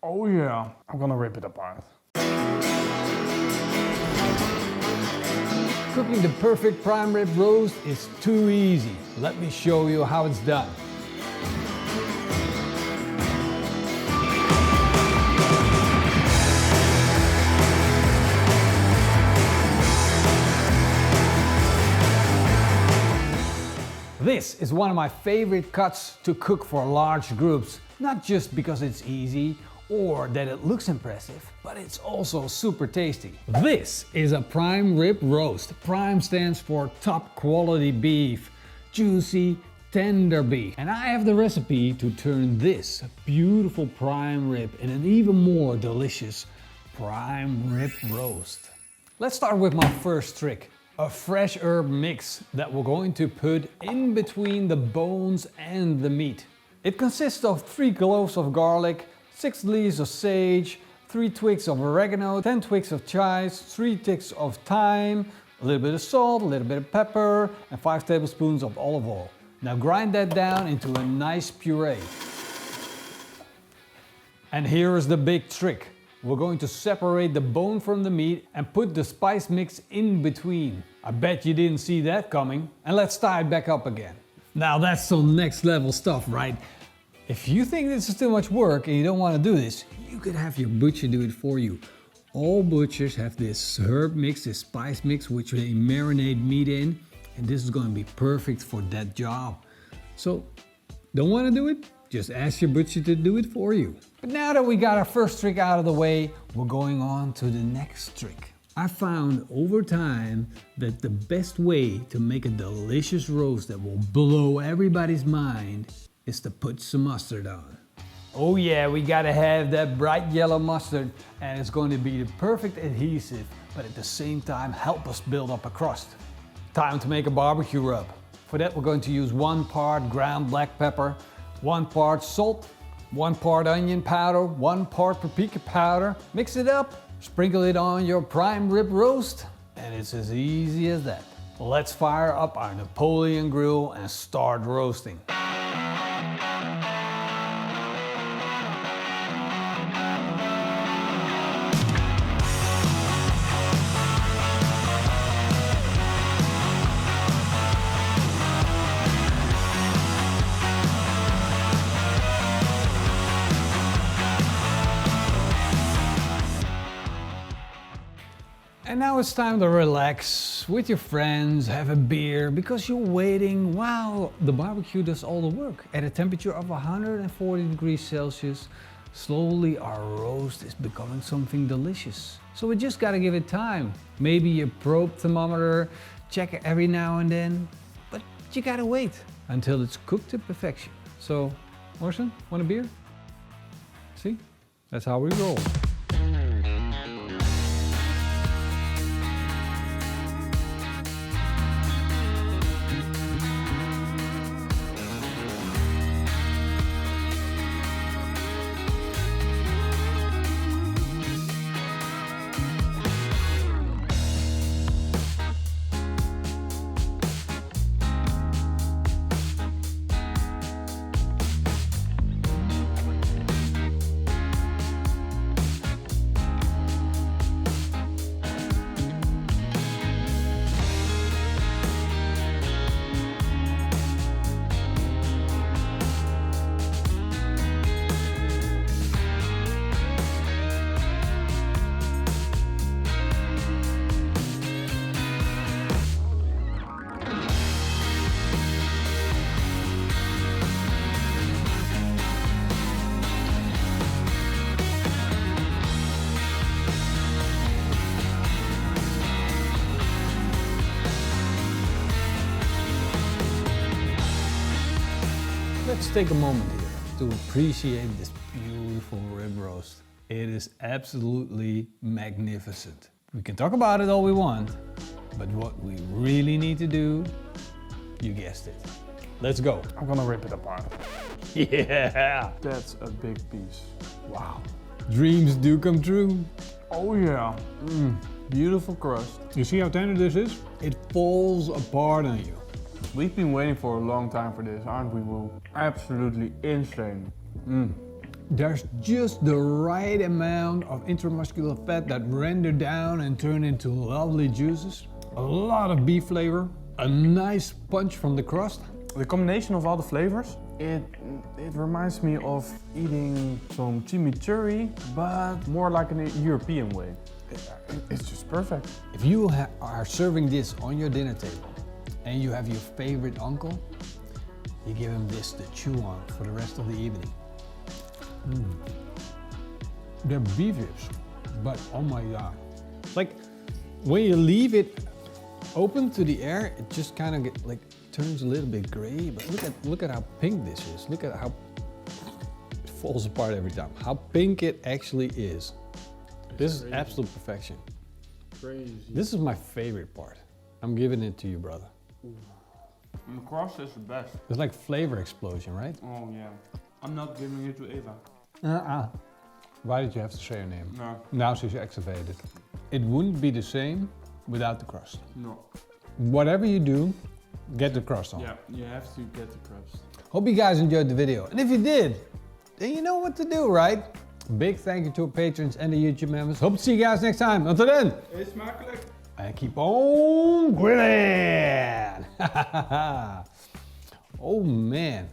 Oh yeah, I'm gonna rip it apart. Cooking the perfect prime rib roast is too easy. Let me show you how it's done. This is one of my favorite cuts to cook for large groups, not just because it's easy or that it looks impressive, but it's also super tasty. This is a prime rib roast. Prime stands for top quality beef, juicy, tender beef. And I have the recipe to turn this beautiful prime rib in an even more delicious prime rib roast. Let's start with my first trick. A fresh herb mix that we're going to put in between the bones and the meat. It consists of 3 cloves of garlic, 6 leaves of sage, 3 twigs of oregano, 10 twigs of chives, 3 twigs of thyme, a little bit of salt, a little bit of pepper, and 5 tablespoons of olive oil. Now grind that down into a nice puree. And here is the big trick. We're going to separate the bone from the meat and put the spice mix in between. I bet you didn't see that coming. And let's tie it back up again. Now that's some next level stuff, right? If you think this is too much work and you don't want to do this, you could have your butcher do it for you. All butchers have this herb mix, this spice mix, which they marinate meat in. And this is going to be perfect for that job. So, don't want to do it? Just ask your butcher to do it for you. But now that we got our first trick out of the way, we're going on to the next trick. I found over time that the best way to make a delicious roast that will blow everybody's mind is to put some mustard on. Oh yeah, we gotta have that bright yellow mustard, and it's going to be the perfect adhesive, but at the same time help us build up a crust. Time to make a barbecue rub. For that we're going to use 1 part ground black pepper, 1 part salt, 1 part onion powder, 1 part paprika powder. Mix it up, sprinkle it on your prime rib roast, and it's as easy as that. Let's fire up our Napoleon grill and start roasting. And now it's time to relax with your friends, have a beer, because you're waiting while the barbecue does all the work. At a temperature of 140 degrees Celsius, slowly our roast is becoming something delicious. So we just gotta give it time. Maybe a probe thermometer, check it every now and then, but you gotta wait until it's cooked to perfection. So, Orson, want a beer? See, that's how we roll. Let's take a moment here to appreciate this beautiful rib roast. It is absolutely magnificent. We can talk about it all we want, but what we really need to do, you guessed it. Let's go. I'm gonna rip it apart. Yeah! That's a big piece. Wow. Dreams do come true. Oh yeah. Beautiful crust. You see how tender this is? It falls apart on you. We've been waiting for a long time for this, aren't we, Will? Absolutely insane. There's just the right amount of intramuscular fat that render down and turn into lovely juices. A lot of beef flavor, a nice punch from the crust. The combination of all the flavors, it reminds me of eating some chimichurri, but more like in a European way. It's just perfect. If you are serving this on your dinner table and you have your favorite uncle, you give him this to chew on for the rest of the evening. They're beef ribs, but oh my god. Like when you leave it open to the air, it just kind of turns a little bit gray, but look at how pink this is. Look at how it falls apart every time. How pink it actually is. This is absolute perfection. Crazy. This is my favorite part. I'm giving it to you, brother. And the crust is the best. It's like flavor explosion, right? Oh yeah. I'm not giving it to Eva. Why did you have to say her name? No. Now she's activated. It wouldn't be the same without the crust. No. Whatever you do, get the crust on. Yeah, you have to get the crust. Hope you guys enjoyed the video. And if you did, then you know what to do, right? Big thank you to our patrons and the YouTube members. Hope to see you guys next time. Until then. Eet smakelijk. And keep on grilling. Oh man.